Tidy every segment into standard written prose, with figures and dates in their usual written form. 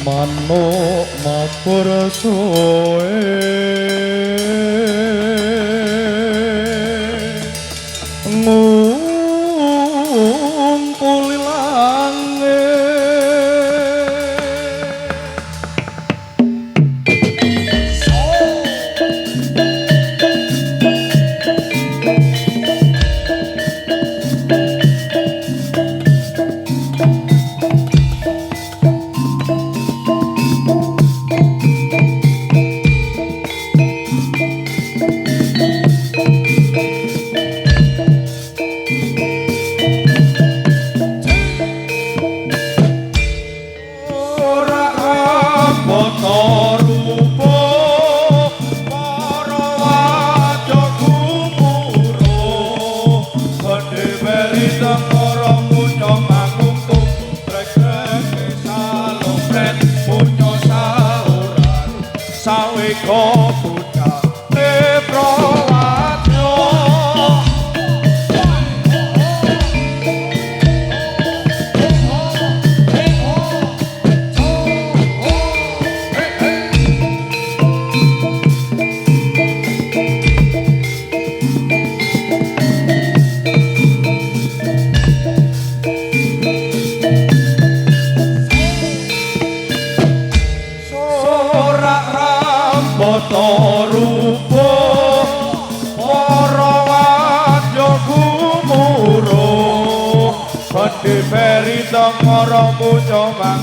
manuk mabur suwe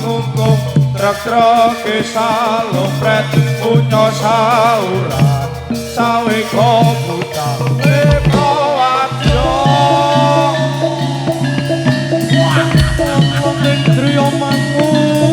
ngumpul trek-treke salopret punya saurat sawe kobuta Prawadya Indriya mangung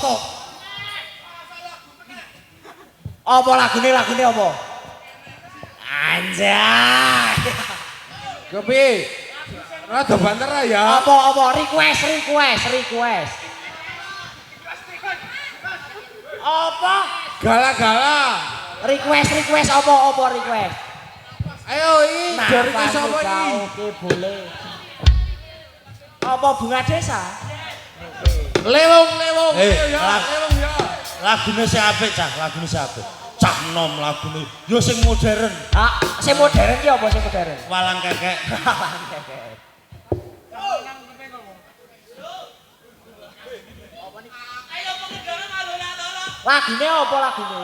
kok. Apa lagune apa? Anjay. Kepiye? Rada banter ya. Apa request. Apa? Gala-gala. Request apa request? Ayo ini dari siapa ini? Oke, boleh. Apa bunga desa? Lewong. Eh, Lewong ya. Lagune sing apik, Cah. Lagune sing apik. Cah nom lagune. Yo sing modern. Ah, sing modern ki apa sing modern? Walang kekek. Lagune apa lagune?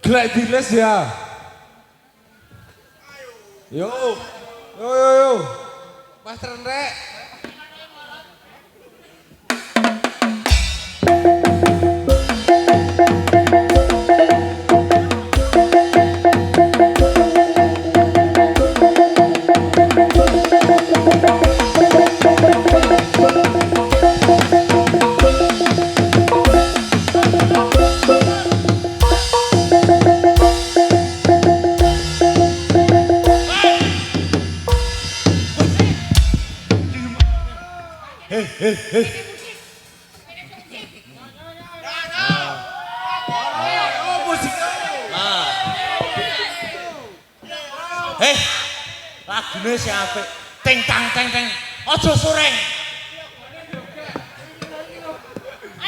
Glek diles ya. Yo. Mas Renrek. Lagune sing apik. Ting tang teng teng. Aja sureng.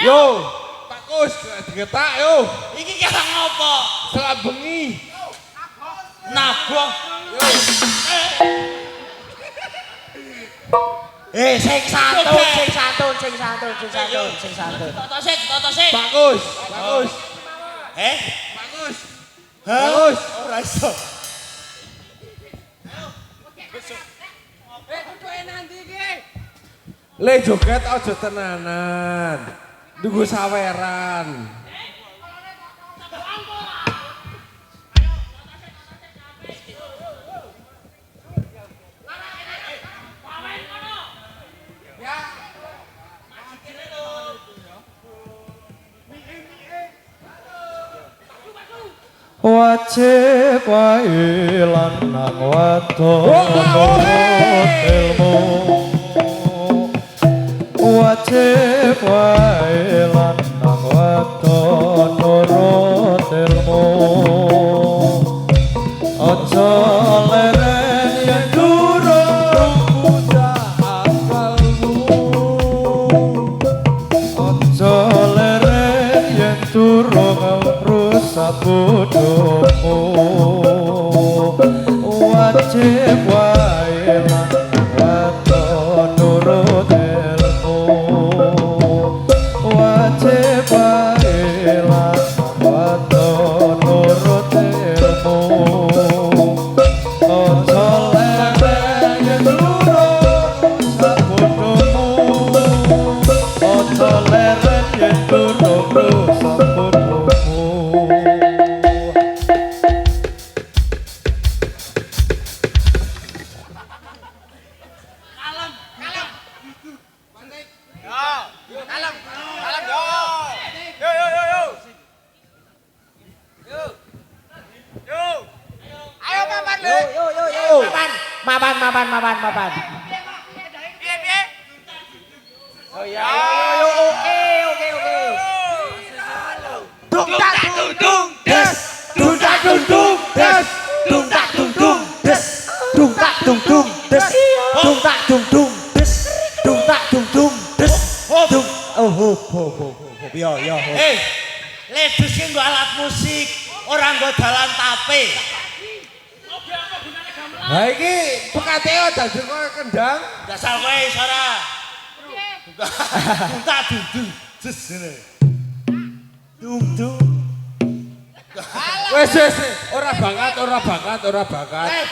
Yo, Pak Kus, digetak yo. Iki kira ngopo? Selak bengi. Naboh. Sing santun. Toto sik. Pak Kus. Pak Kus. Ora iso. Le joget aja tenanan. Nunggu saweran. Wajib wae lanang wadon ilmu wajib wae lanang wadon nurut ilmu aja leren yen durung Muda akalmu. aja leren yen durung rusak bodohmu wajib wae lanang wadon nurut ilmu wajib wae lanang wadon nurut ilmu aja leren yen durung rusak bodohmu aja leren yen durung rusak bodohmu. Mapan. Oh ya. Oke. Dung tak dung des. Dung tak dung des. Dung tak dung des. Dung tak dung des. Dung tak dung des. Dung tak dung des. Dung. Yo. Ledus ki nggo alat musik, ora nggo dalan tape. Ha iki pekateo dadi koyo kendang. Dasar kowe iso ora? Tak dudung. Jes ngene. Dung. Wes ora bakat.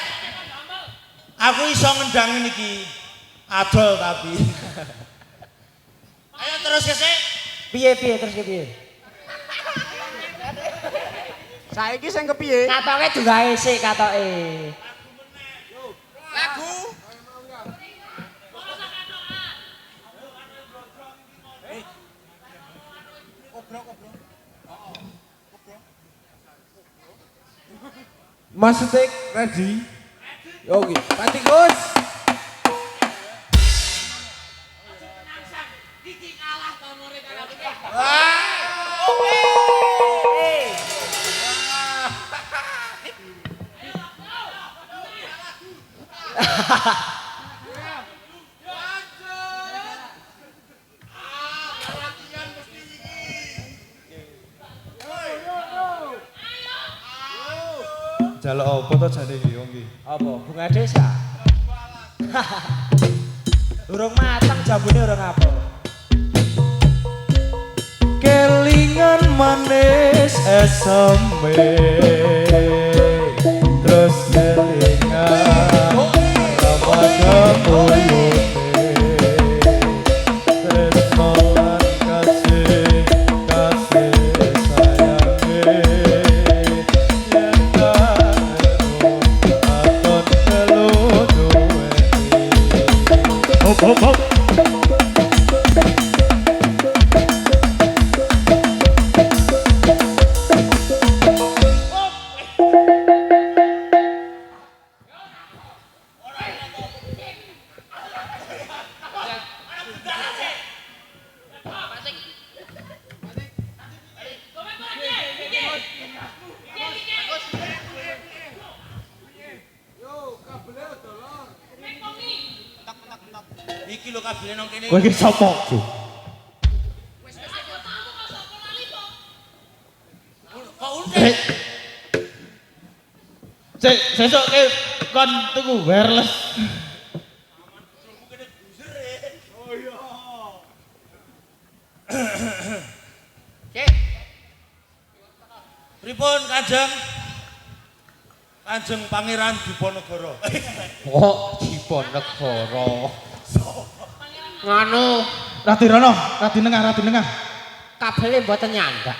Aku iso ngendang niki. Adol tapi. Ayo terus kesek. Piye terus piye? Saiki sing kepiye? Katoke digawe sik katoke. Lagu. Mas Setik ready? Oke, Pak Tikus. Jaluk apa to jane iki wong iki? Apa? Bunga desa. Urung mateng jambune urung apa. Kelingan manis eseme terus kelingan rapada mulute tresno lan kasih kasih sayange yen karo aton telu duwe hop hop hop. Iki lho kabine nang kene. Kowe iki sapa? Kok udah? Sesuk ke kon tuku wireless. Pripun Kanjeng? Kanjeng Pangeran Diponegoro. Kok Diponegoro. Nganu Radi rono, radi nengah. kabele mboten nyandak.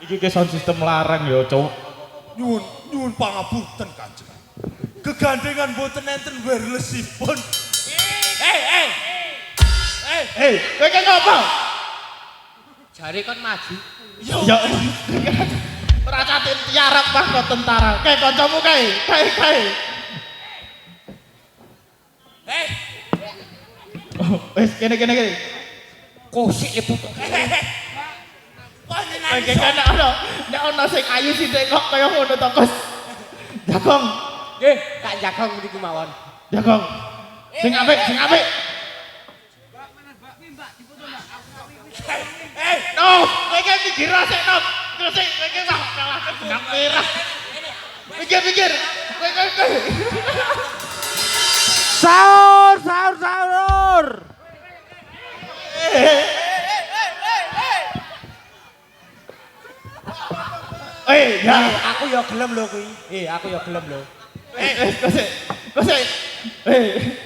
Iki ke sound system larang ya, Cuk. Nyuwun pangapunten Kanjeng. Gegandengan mboten enten wirelessipun. Kowe ki ngopo? Jare kon maju. Ya. Ora catin tiarap pas kok tentara. Kae kancamu kae. Oh, wis kene. Kosik lebut. Kok Kowe nyenani ki nek ana sing ayu sithik kok kaya ngono to, Gus. Jagong, Nggih, Kak Jagong mriki mawon. jagong. Sing apik. No, kowe ki mikir sik, no. Terus sik kowe ki wah kalah benang merah. Mikir. Kowe. Sahur. Ya. Aku ya gelem lho kuwi. Aku ya gelem lho. Kose.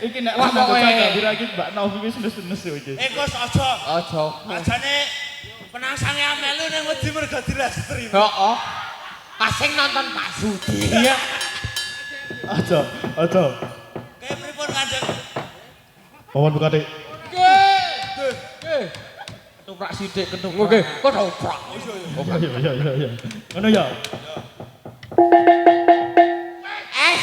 Iki nek Wah, ana kowe. kok iki Mbak Novi wis nes-nes iki. Gus aja. Aja. Ajane penangsange amelu ning wedi mergo direstri. Heeh. Pasing nonton Pak Sudi. Iya. Aja. Kayak pripun Kanjeng? Pawan buka Dik. Nggih. Ketoprak sithik ketoprak. Nggih, ketoprak. Oh iya. Ngono ya. Es.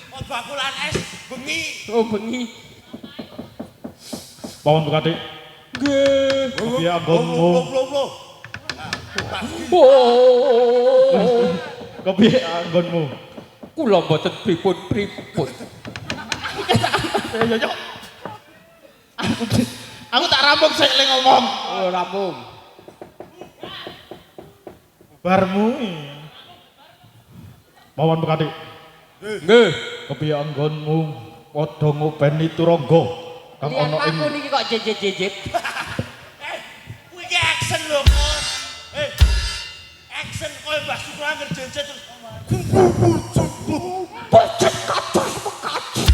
Kok bakulan es bengi. Oh bengi. Pawan buka Dik. Nggih. Piye anggonmu? Loh. Oh. Kepiye anggonmu? Kula mboten pripun. Ya. Aku tak rampung sik le ngomong. Oh, rampung. Barmu. Pawan buka Dik. Nggih. Kepiye anggonmu? Padha ngopeni turangga kang Lihat ana ing aku niki kok jejet. Kuwi ki action lho, Gus. Action koyo Mbah Sukra ngerjejet terus. Pocet kados mekaji.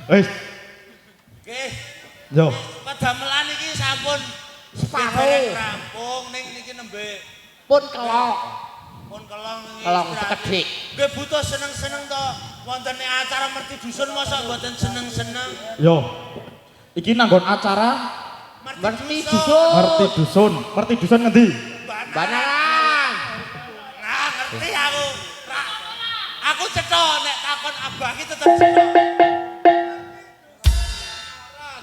Wis, Nggih. yo. Padamelan iki sampun Separo. dereng rampung ning niki nembe Pun kelok. pun kelong iki. Kelong istirahat. sekedhik. Nggih butuh seneng-seneng to. Wonten acara merti dusun masa mboten seneng-seneng. Yo. Iki nanggon acara Merti dusun. Merti dusun ngendi? Banaran. Aku cetok nek takon abah iki tetep cetok.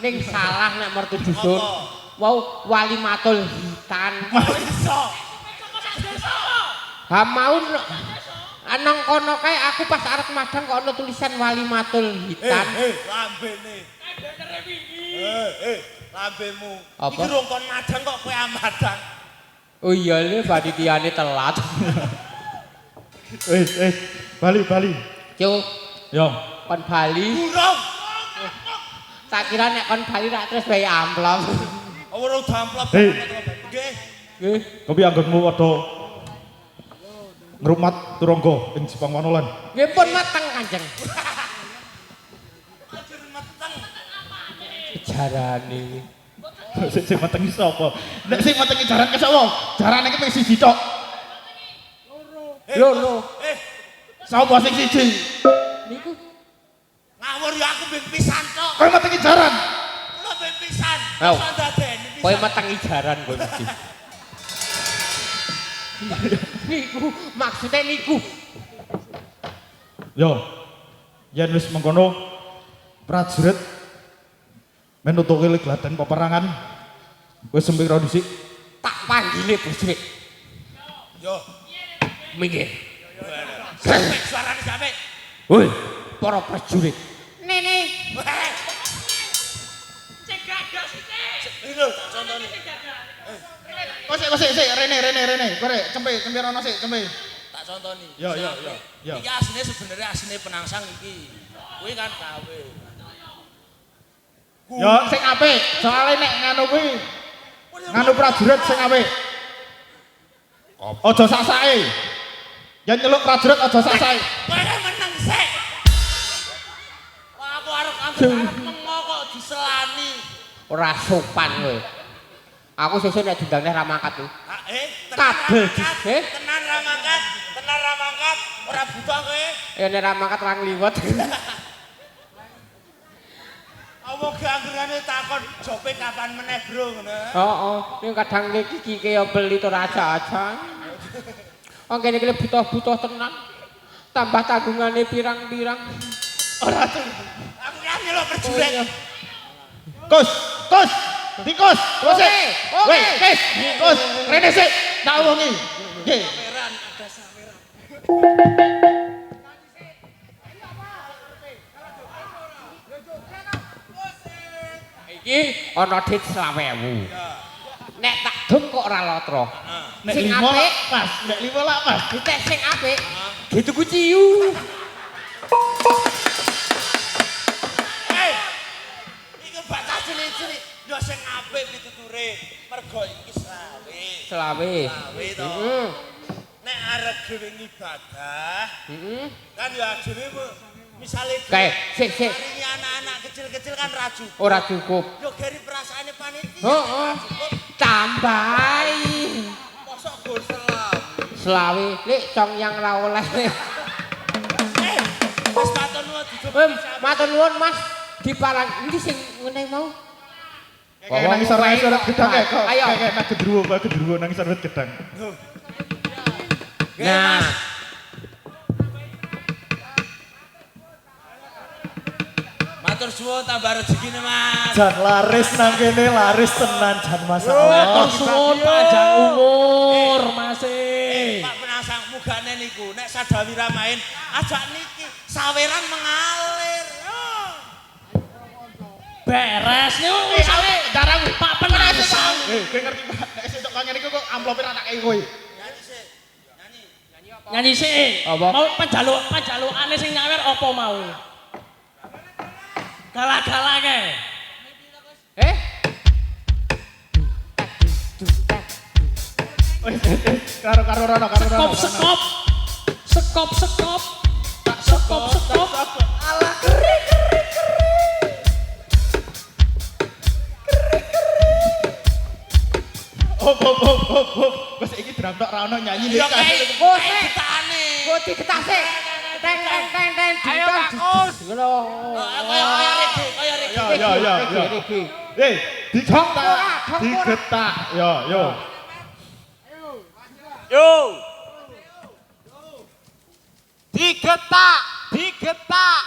Ning salah nek mertu dusun. Wau Walimatul Hitan. Iso. Ha mau nang kono kae aku pas arep madang kok ana tulisan Walimatul Hitan. Lambene. Lambemu. Apa? Iki rong kon madang kok kowe amadang. Oh iya le panitiane telat. Bali. Cuk, Yo. kon Bali. Burung. Tak kira nek kon Bali rak terus bayi amplop. Ora damplop. Hei. Nggih. Nggih. Kopi anggonmu ada ngrumat turangga ing Jepang Manolan. Nggih pun mateng Kanjeng. Ajur meteng. Jarane. Sing metengi sapa? Nek sing metengi jaran ke sapa? Jarane ki mung siji tok. Lho. Sapa sing siji? Niku Ngawur ya aku ben pisan tok. Kowe metengi jaran. Kula ben pisan. Ayo. Iso ndadeni pisan. kowe metengi jaran kowe mesti. Niku maksudnya niku. Yo. Yen wis mengkono prajurit menutuki gladan peperangan. Wis sempira dhisik. Tak panggile prajurit. Yo. Minggir. Sampai suarane sampai. Woi, para prajurit. Nene. Cek gagas iki. Lho, contone. Kok sik Rene. Kore cempe rono sik, cempe. Tak contoni. Yo. Iki asine sebenarnya asine penangsang iki. Kuwi kan kawe. Yo sing apik, soalnya nek nganu kuwi nganu prajurit sing apik. Aja sasake. Yen nyeluk prajurit aja sasake. Kowe meneng sik. Wah, aku arep mengo kok diselani. Ora sopan kowe. Aku sesuk nek diundang ra mangkat tuh. Kabel eh? Tenan ra mangkat, ora buta kowe. Ya nek ra mangkat ra ngliwet. Apa ganggerane takon jope kapan meneh, Bro, ngono. Heeh, ning kadang iki ya beli to raja-aja. Oh kene iki butuh-butuh tenan. Tambah tanggungane pirang-pirang. Ora tuh. Aku kan nyelok prajurit. Kus. Tikus. Oke. Weh, Kus. Rene sik. Tak omongi. Nggih. Saweran ada saweran. Iki ana dit 20.000. Nek tak dum kok ora lotro. Nek Sing 5 apik. lak Mas, nek 5 lak Mas. Ditek sing apik. Dituku ciu. Iki bacah cilik-cilik yo sing apik pituture. Mergo iki Selawe. to. Nek arep dhewe ibadah, kan ya dhewe misale Kae, sik. Maringi anak-anak kecil-kecil kan ra cukup. Ora cukup. Yo gari perasaane panitia. Heeh. Tambahi. Mosok go selam. Selawe, lek cong yang ra oleh. Wis matur nuwun duduk. Matur nuwun Mas. Diparang endi sing ngene mau? Kayak nangis sarwet gedang kayak kok. Ayo. Kayak nang gedruwo nangis sarwet gedang. Nah, Matur suwun tambah rezekine, Mas. Jan laris nang kene laris tenan jan masalah. Matur suwun panjang umur Mas. Pak Penangsang mugane niku nek sadawira main ajak niki saweran mengalir. Beres niku misale darang Pak Penangsang. Kowe ngerti Pak, nek sesuk kang ngene iku kok amplope ra tak kei kowe. Nyanyi sik. Nyanyi. Nyanyi sik. Apa? Mau panjalukane sing nyawer apa mau? Gala-gala ke. Karo rono. Sekop. Tak sekop. Alah keri. Hop. Wes iki drum tok ra ono nyanyi Yo nek. kae ditane. kok diketase. Teng. Ayo, Bagus. Ngono. Kaya rege. Ya. Digetak. Yo. Digetak. digetak, digetak.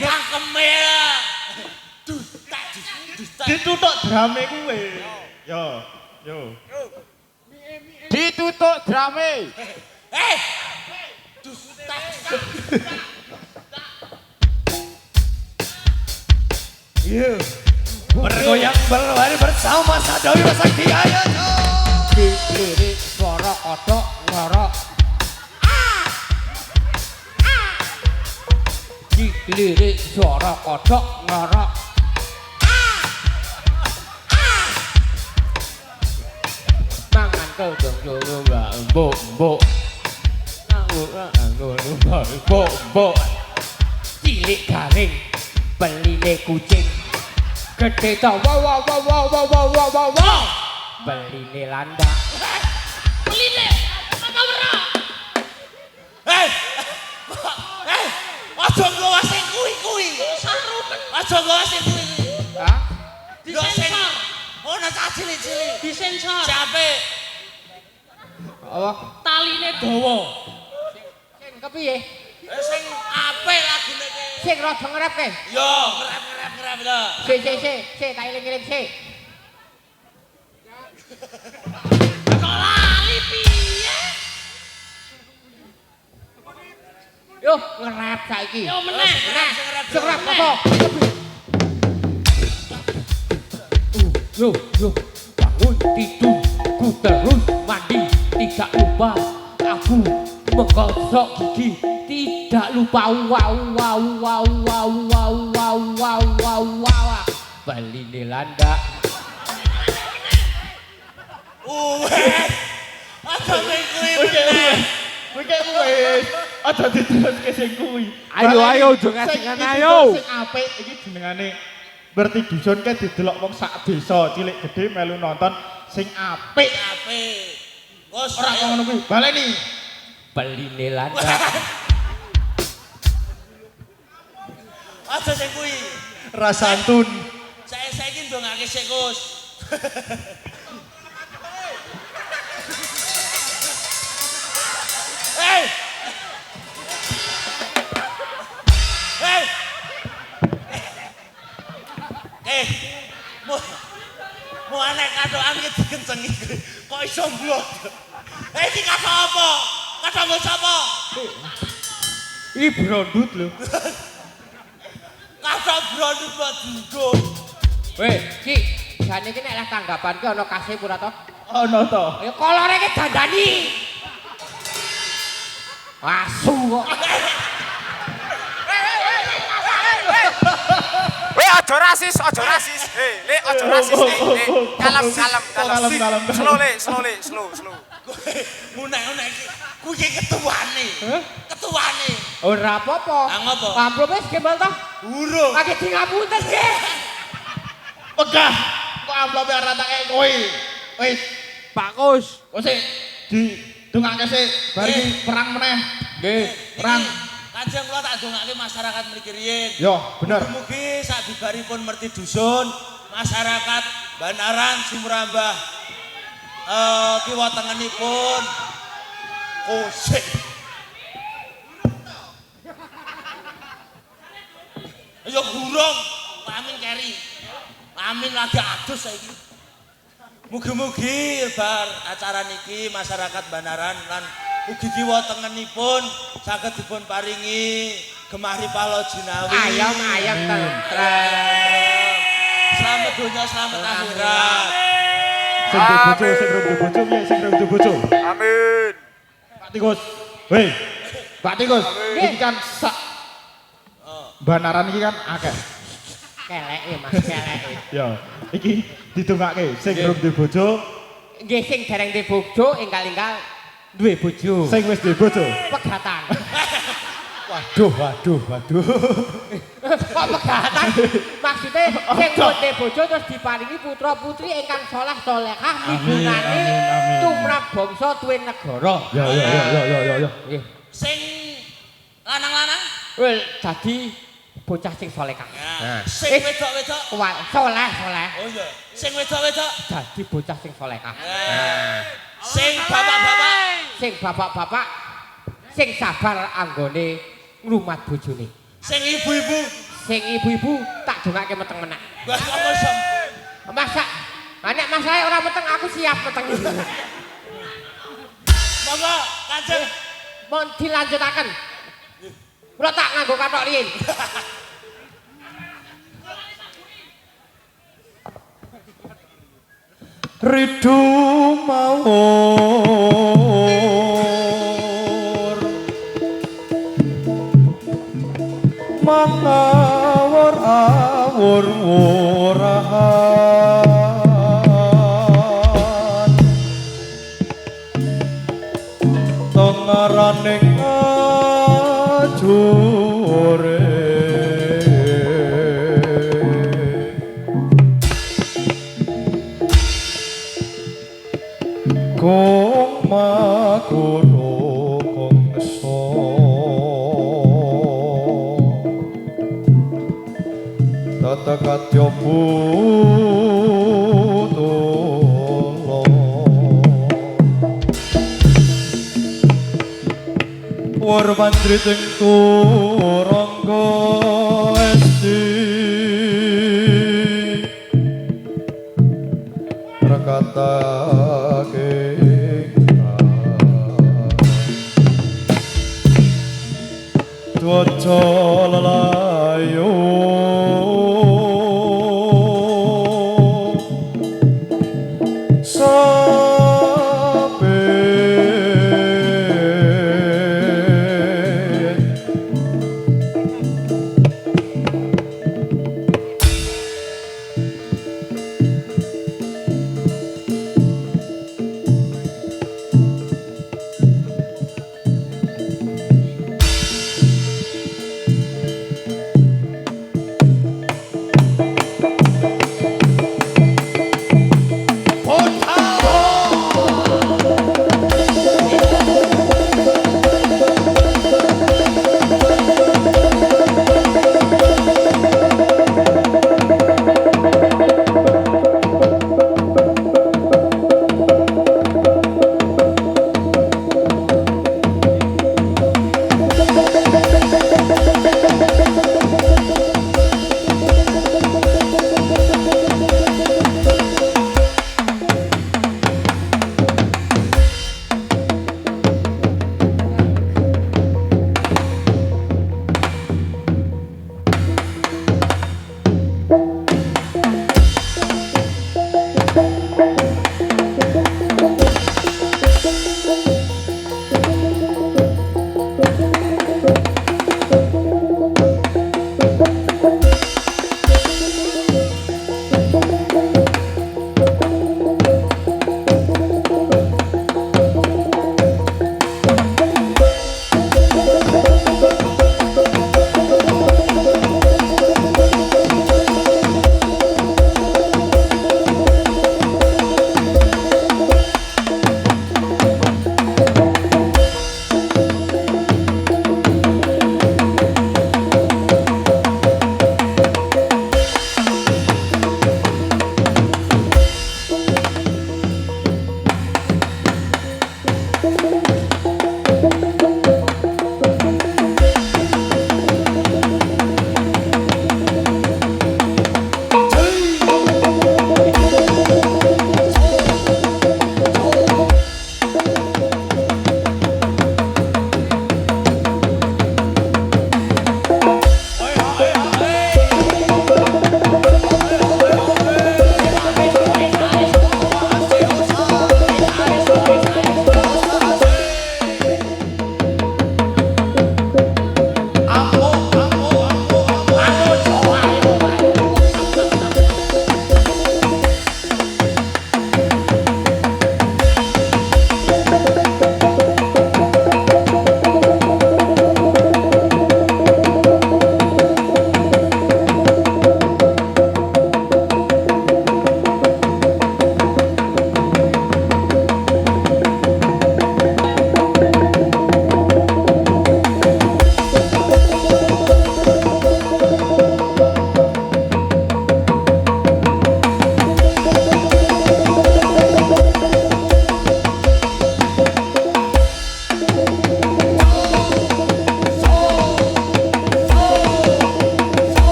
Cangkeme. Dustak. Ditutuk drame kuwe. Yo, yo. Ditutuk drame. Dustak. Bergoyang berlari bersama Sadawi Sakti. Ayo Dilirik suara kodok ngorok. Dilirik suara kodok ngorok. Mangan kodok dulu mbok. Mbok. Cilik garing beline kucing. Gede to wow. Beline landak. Beline. Apa ora? Aja nggawa sing kuwi. Sarumen. Aja nggawa sing kuwi. Hah? Disensor. Oh, nek cilik-cilik. Disensor. Siape? Apa? Taline dawa. Sing kepiye? Sing apik lagune iki. Sing rada ngrepke. Yo, ngerep lho. Sik, tak eling-eling sik. Kok lali piye? Yo, ngerep saiki. Yo meneh. Ngerep apa? Yo, bangun tidur, ku terus mandi, tidak lupa aku menggosok gigi, tidak lupa wow. Beline landak. Aja sing kuwi meneh. Wis. Aja diteruske sing kuwi. Ayo, jangan Sing ayo. Sing apik iki jenengane berarti dusun kan didelok wong sak desa cilik gede melu nonton sing apik. Apik. Wes Ora kok ngono kuwi. Baleni. Beline landak. aja sing kuwi. Rasantun. Saiki ndongake sik, Gus. Hei. Mu anek kadokan iki digencengi. Kok iso mblok? Iki kado apa? Kado nggo sapa? Iki brondut lho. Kado brondut kok duduk. Weh, Ki, jane iki nek lah tanggapanku ana kasih ora to? Ono to. Ya kolore iki dandani. Asu kok. Weh, aja rasis. Hei, Le, aja rasis, Le. Kalem. Kalem. Slow. Munek-munek iki kuwi iki ketuane. Ketuane. Ora apa-apa. Lah ngopo? Amplop wis gembal to? Urung. Lagi di ngapunten, Ki. Pegah. Kok amplope ora tak kei kowe. Wis, Pak Kus. kok sik di dongake sik bar iki perang meneh. Nggih. Perang. Kanjeng kula tak dongake masyarakat mriki riyin. Yo, bener. Mugi sabibaripun merti dusun, masyarakat Banaran Sumrambah kiwa tengenipun kosek. Ayo gurung, amin keri. Amin lagi adus saiki. Mugi-mugi bar acara niki masyarakat Banaran lan ugi kiwa tengenipun saged dipun paringi gemah ripala jinawi. Ayam tentrem. Selamat dunia, selamat akhirat. Sing duwe bojo piye sing duwe bojo? Amin. Pak Tikus. Weh. Pak Tikus, iki kan sak Banaran iki kan akeh. Keleke, Mas, keleke. Ya, iki didongake sing durung duwe bojo, Nggih sing dereng duwe bojo enggal-enggal duwe bojo. sing wis duwe bojo. Pegatan. Waduh. Kok pegatan? Maksudnya sing duwe bojo terus diparingi putra-putri ingkang saleh salehah migunani amin. tumrap bangsa tuwin negara. Ya. Nggih. Sing lanang-lanang? Wel dadi bocah sing salehah. Sing wedok-wedok? Saleh. Oh iya. Sing wedok-wedok? Dadi bocah sing salehah. Sing bapak-bapak? Sing bapak-bapak sing sabar anggone nglumat bojone. Sing ibu-ibu. Sing ibu-ibu tak dongake meteng menak. Wah kok kosong. Masa nek masalah ora meteng aku siap meteng. Monggo Kanjeng. Mohon dilanjutaken. Kula tak nganggo kathok riyin. Ridu mawur mangawur awur wurahan tengaraning ajure kong maguro kongso tatakatyo putolo warmandri ting turangga esti rakatake Dwaca lelayo sabet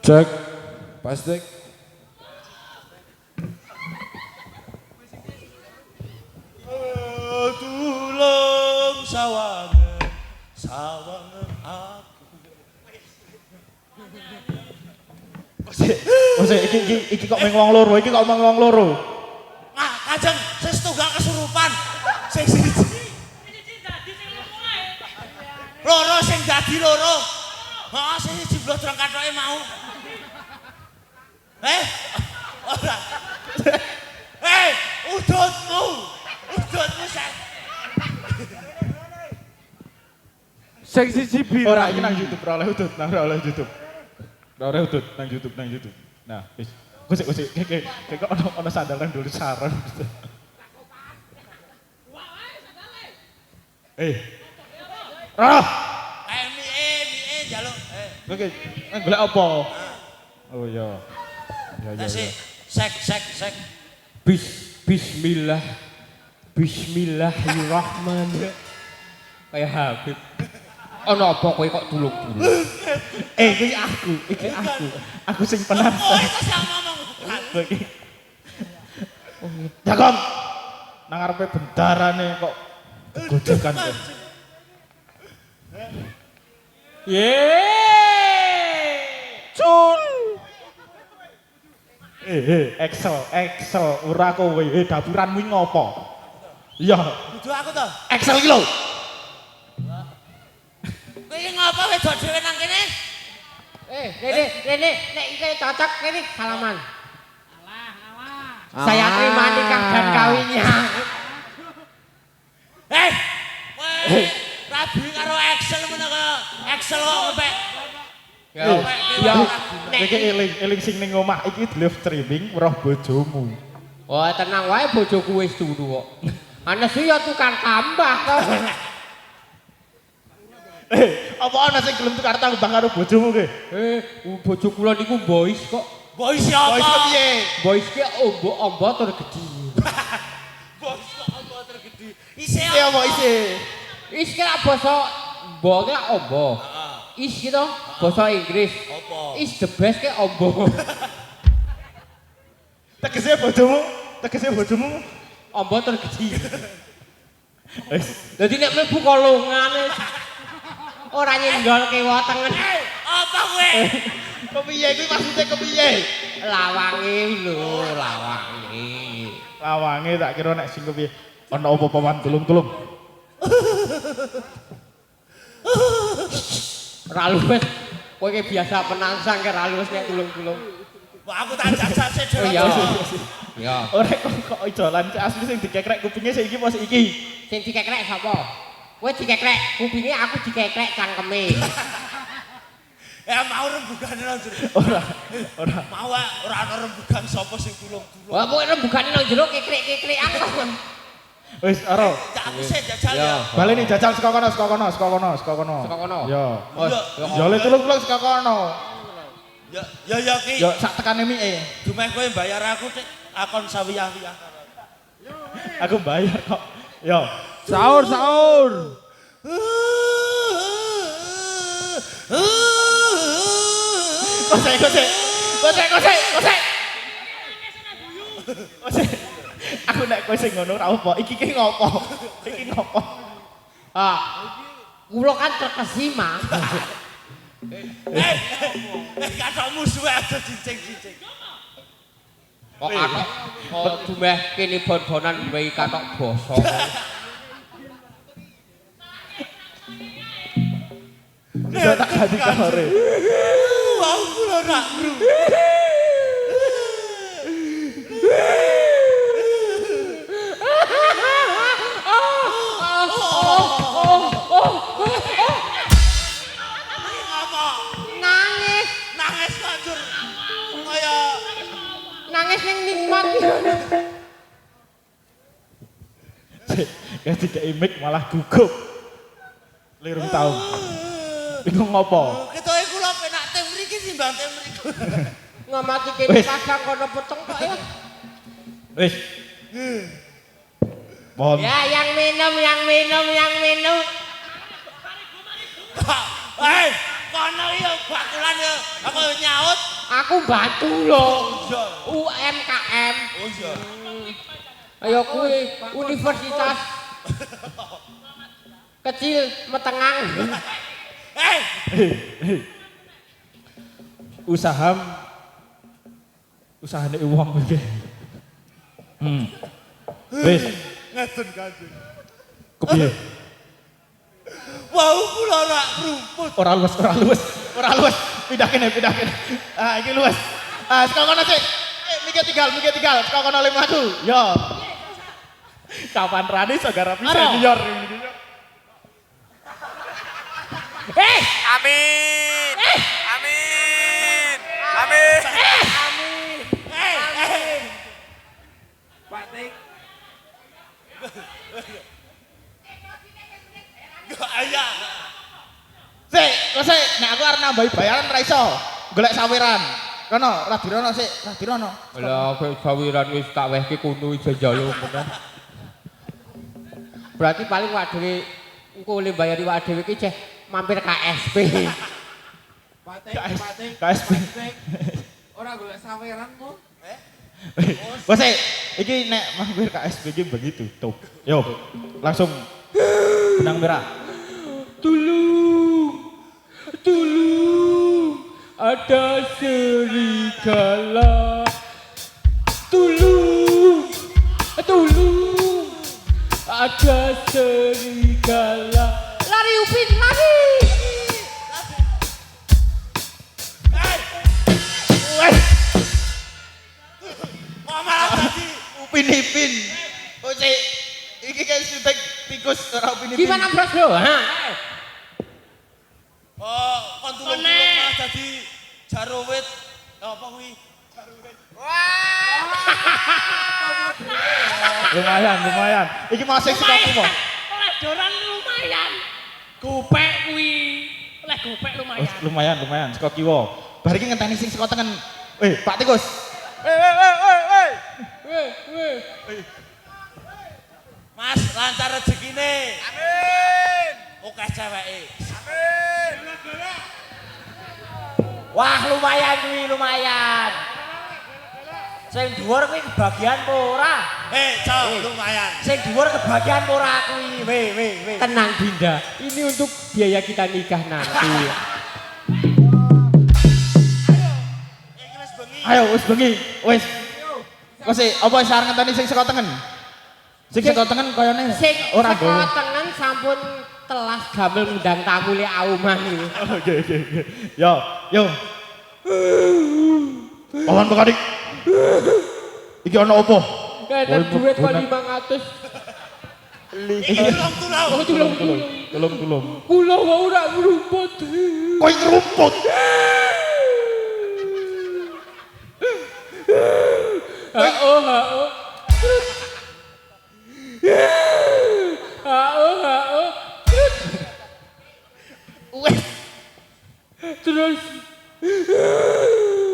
Cek. Pasti. Tulung sawangen, sawangen aku. Iki kok meng wong loro, iki kok meng wong loro. Nah, Kanjeng, sing setunggal kesurupan. Sing siji. Loro sing dadi loro. Heeh, sing siji blodrong kathoke mau. Ora. Udutmu. Udutmu sing. Sing siji Ora biru. iki nang YouTube ora oleh udut, nang ora oleh YouTube. Ora oleh udut nang YouTube, nang YouTube. Nah, wis. Kusik, kok ono sandalan dulu sareng. Roh. Mie njaluk. Oke, golek apa? Oh iya. Ya. Sek. Bismillah. Bismillahirrahmanirrahim. Kayak Habib. Ono apa kowe kok tulung-tulung? Iki aku. Aku sing penasaran. Oh, itu sing ngomong. Jagon. Nang ngarepe bendarane kok gojekan kowe. Cun. Excel, ora kowe. Dapuranmu ngopo? Iya, Dudu aku to. Excel iki lho. Kowe iki ngapa wedok dhewe nang kene? Rene, nek iki cocok kene salaman. Saya terima nikah dan kawinnya. Kowe rabi karo Excel meneh kaya Excel kok ngepek. Ya, Iki eling sing ning omah iki live streaming weruh bojomu. oh tenang wae bojoku wis turu kok. Ana sih ya tukang tambah kok. Apa ana sing gelem tukar tambah karo bojomu ki? Bojo kula niku boys kok. Boy siapa? Boys piye? Boys ki ombo tur gedhi. Bos kok ombo tergede. Isih Piye apa isi? Is ki basa ombo ki ombo. Is ki to basa Inggris. Apa? Is the best ki ombo. Tegese bojomu Ombo tur gedhi. wis. Dadi nek mlebu kolongane ora nyenggolke wetenge. Apa kowe? Kepiye kuwi maksude kepiye? Lawange lho, lawange. Lawange tak kira nek sing kepiye. Ana apa paman tulung-tulung? Ora luwes. Kowe ki biasa penangsang ki ora luwes nek tulung-tulung. Wah, aku tak jajal sik dhewe. Ya. Ya. Ora kok ijolan asli sing dikekrek kupinge sik iki apa sik iki? Sing dikekrek sapa? Kowe dikekrek kupinge, aku dikekrek cangkeme. Ya mau rembugan nang jero. Ora. Mau ora ana rembugan sapa sing tulung-tulung. Wah, pokoke rembugane nang jero kekrek-kekrekan kok. Wis, aro. Tak aku sik jajal ya. Baleni jajal saka kono. Saka kono. Ya. Oh, Ya le tulung-tulung saka kono. Ya ki. Ya sak tekane mike. Dumeh kowe bayar aku Dik. Akon sawiyah-wiyah. Aku bayar kok. Ya. Sahur. Kosek. Aku nek kowe sing ngono ora apa. Iki ki ngopo? Ah. Kula kan terkesima. Katok musuhe aja cincing-cincing. Kok atok kok dumeh kene bon-bonan wae katok basa. Bisa tak ganti kamare. Wah, kula rak ngru. Nangis, Nangis kanjur. Kaya nangis ning nikmat. Ya tidak imik malah gugup. Lirung tahun. Bingung ngopo? ketoke kula penak teh mriki timbang teh mriku. Ngamati kene pasang kono peteng kok ya. Wis. Mohon. Ya, yang minum. Kono ya bakulan ya. Aku nyaut aku bantu lho. UMKM. Oh iya. Ayo kuwi universitas kecil metengang. Usahane wong iki. Wis, Ngeten Kanjeng. kepiye? Wau kula rak rumput. Ora luwes. Pindah kene. Ah, iki luwes. Ah, saka kono sik. Mikir tinggal. Saka kono lem aku. Yo. Kapan rani sagara bisa nyor iki. Amin. Amin. Amin. Pak Tik. Ayah. Sik, nek aku arep nambahi bayaran ra iso. Golek saweran. Kono, Radirono sik, Radirono. Lah kok sawiran wis tak wehke kono iso njaluk meneh. Berarti paling wak dhewe engko le bayari wak dhewe iki ceh mampir KSP. KSP. Ora golek saweran kok. Wes iki nek mampir KSP iki begitu. Tuh. Yo, langsung benang merah. Tolong, ada serigala. Tolong, ada serigala. Lari Upin, lari. Mama tadi Upin-ipin. Oh sik, iki kayak syuting tikus ora upin-ipin. Gimana bros bro? oh kon tulung Mas dadi jarowit. Apa kuwi? Jarowit. Lumayan. Iki masih sekaku mo. Oleh doran lumayan. Gopek kuwi. Oleh gopek lumayan. Lumayan, saka kiwa. Bar iki ngenteni sing saka tengen. Pak Tikus. Mas lancar rezekine. Amin. Oke ceweke. Amin. Wah, lumayan. Sing dhuwur kuwi kebagian apa ora? Lumayan. Sing dhuwur kebagian apa ora kuwi? Weh. Tenang Dinda, ini untuk biaya kita nikah nanti. Iki wis bengi. Ayo wis bengi. Wis. Kok sik apa wis arep ngenteni sing saka tengen? Sing saka tengen koyone Sing ora saka gowo. tengen sampun telas gamel ngundang tamu le Auman iki. Oke. Yo. Pawan Pekadik. Iki ana opo? Kayak duit kok 500. Iki rong tulau. Oh, Tulung. kula wae ora ngrumput. Kowe ngerumput. Oh. Wes. Terus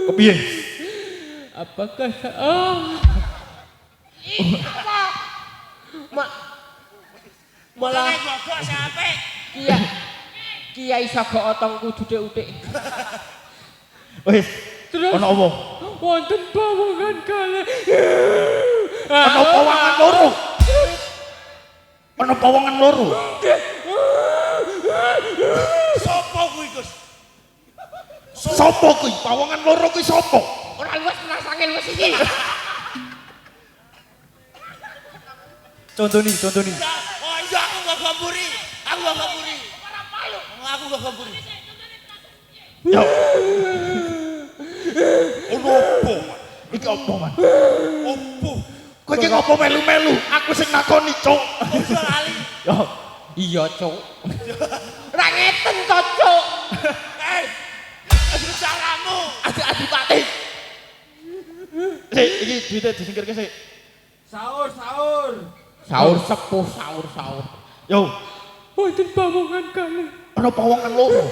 Kepiye? apakah malah Gogok sampe. Kiai Sago Otong kudu utik. Wes. Terus Ana opo? wonten pawongan kalih. Ana pawongan loro. Ana pawongan loro. Sopo kuwi, Gus? Sopo kuwi? Pawongan loro kuwi sopo? Ora luwes menasangin wis iki. Contoni. Oh iya aku gak gamburi. Aku gak gamburi. Yo. Ono opo? Iki opo, Man? Opo? Kowe iki ngopo melu-melu? Aku sing nakoni, Cuk. Ojo lali. Yo. Iya, Cuk. Ra ngeten to, Cuk. Aduh caramu. Adipati. Sik, iki duite disingkirke sik. Sahur. Sahur sepuh, sahur. Yo, Wonten pawongan kalih. ana pawongan loro.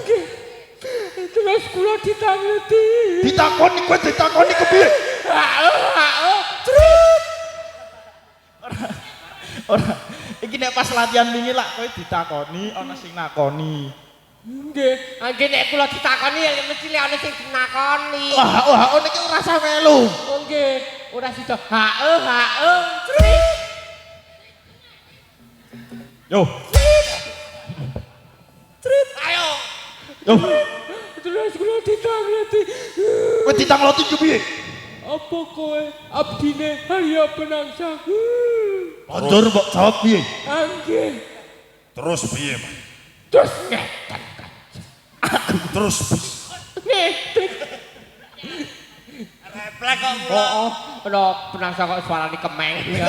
Terus kula ditangeti. Ditakoni kepiye? Ora. Iki nek pas latihan wingi lak kowe ditakoni ana sing nakoni. Nggih, nggih nek kula ditakoni ya mesti lek ana sing dinakoni. Wah, oh niki ora usah melu. Oh nggih, ora sida. Hae. Yo, Ayo. yo. Terus kula ditangleti. Kowe ditangloti ku piye? Apa kowe abdine Arya Penangsang? Banjur mbok jawab piye? Nggih. Terus piye, Mas? Terus ngeten. Terus Ngeten. Replek kok kula. Oh, ana Penangsang kok suarane kemeng ya.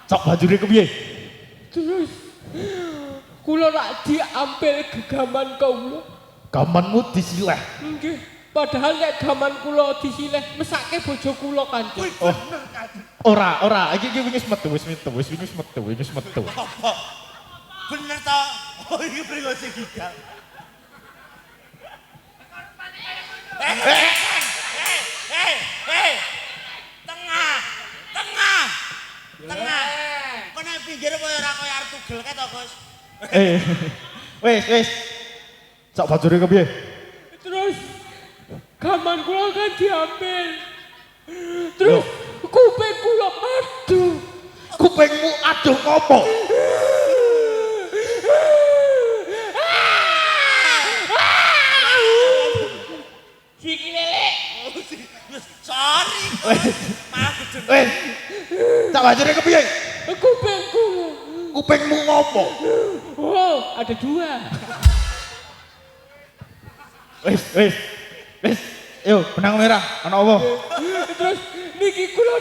Cok banjure ku piye? Terus kula rak diambil gegaman kula. Gamanmu disileh. Nggih, padahal nek gaman kula disileh mesake bojo kula Kanjeng. Oh. Ora. Iki wis metu. Apa? Bener to? Oh iki pringo sing gigal. Tengah. Kok nek pinggir koyo ora koyo arep tugel kae to, Gus? Wis. Cok banjure ku piye? Terus gaman kula kan diambil. Terus kuping kula aduh. Kupingmu aduh ngopo? Siki lele. Sorry. Maaf gedhe. Wis. Cok banjure ku piye? Kuping kula. Kupingmu ngopo? Oh, ada dua. Wis. Yo, benang merah, ana apa? Terus niki kula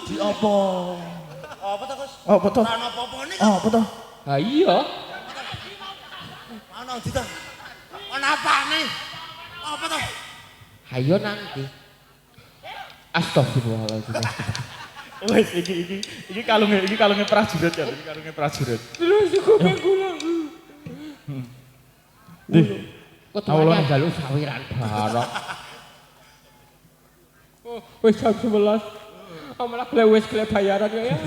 Di apa? Apa to, Gus? Apa to? Ora ono apa-apa nih. Apa to? Ha iya. Ono ndi to? Ono apane? Apa to? Hayo nanti. Astagfirullahaladzim. Wis iki kalunge prajurit ya, iki kalunge prajurit. Terus kuping kula. Di. Ketuanya jaluk sawiran barok. Oh, wis jam 11. Amalah wis gelem bayaran ya.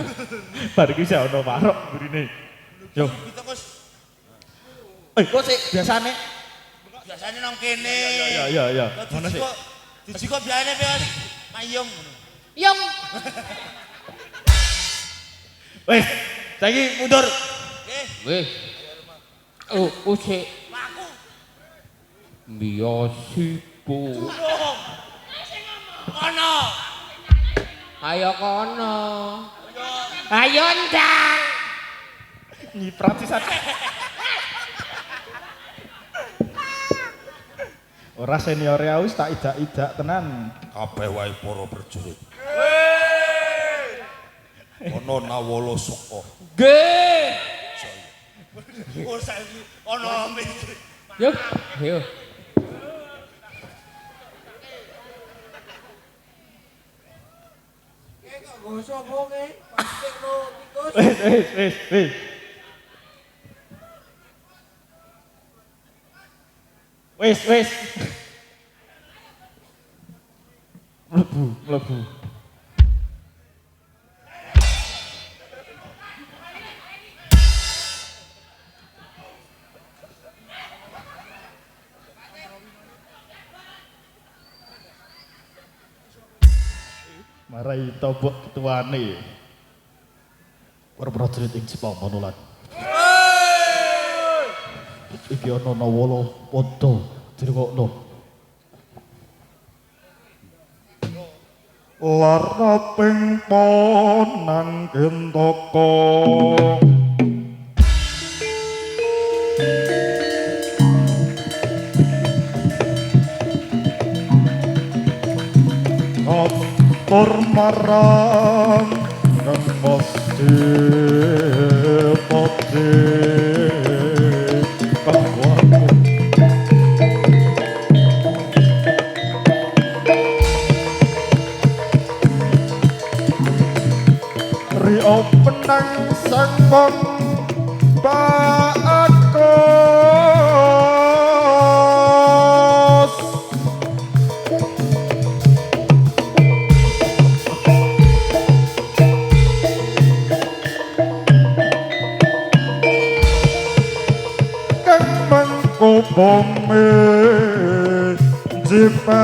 Bar iki isa ono parok burine. Yo. Gitu, Gus. Kok sik biasane? Biasane nang kene. Ya. Ngono sik. Diji kok biasane Mas mayung ngono. Yang Wis, saiki mundur. Nggih, wis. Oh, sik. aku. Biasiku. Durung. Ono. Ayo kono. Ayo ndang. Nyiprat sisan. Ora senior ya wis tak idak-idak tenan. kabeh wae para prajurit. Ono nawala saka. Nggih. Oh saiki ono Yuk, yuk. Wis. Wis. Mlebu. Marai tobok ketuane. Para prajurit ing Jepang Manolan. Iki ana nawala padha dirungokno. Laraping ponang gentaka Atur marang kang mesti pati kanggo Rio penang sangbong baakos bumi jipeng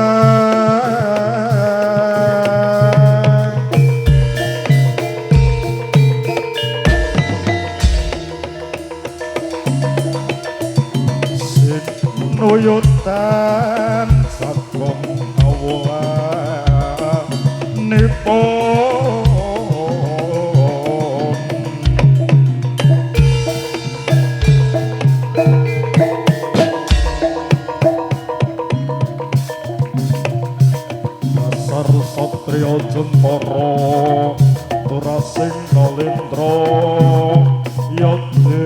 sinuyutan sakum hawa nipun dasar satria jentara turasing kalendra yati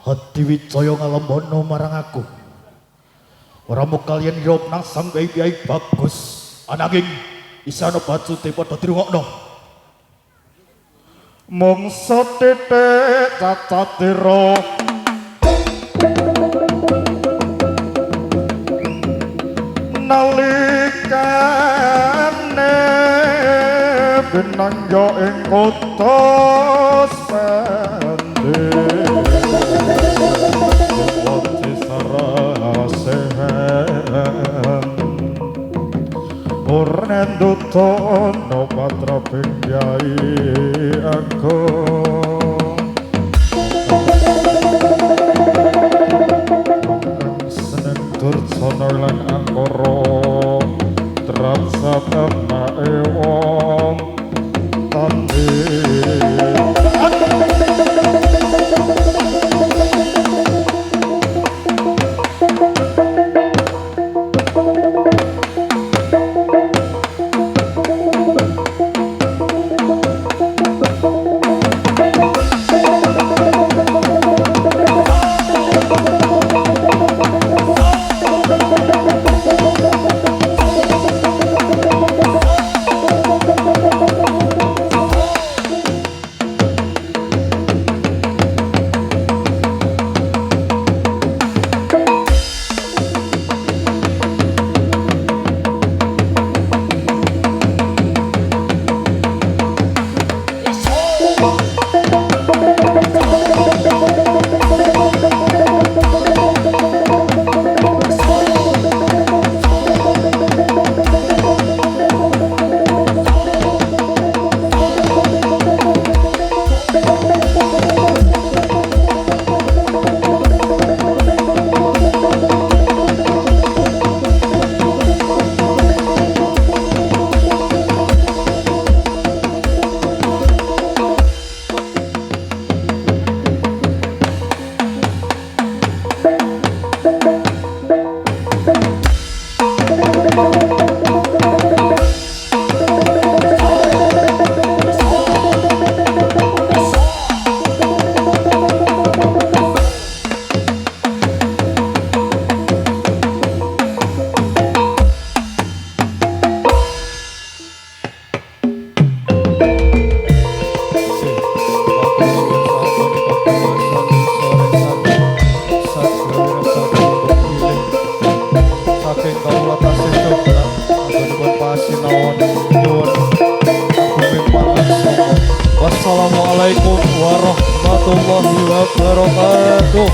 Hati Wijaya ngalembono marang aku. Ora mung kaliyan ira nang sang kyai bagus. Ananging isana bacute padha dirungokno. mung setitik cacatira nalikane binangga ing kota sende wati sarasehan Ornando tono patra pengyai aku seneng durjana lan angkara trasatana ewong tandhe Wassalamualaikum warahmatullahi wabarakatuh.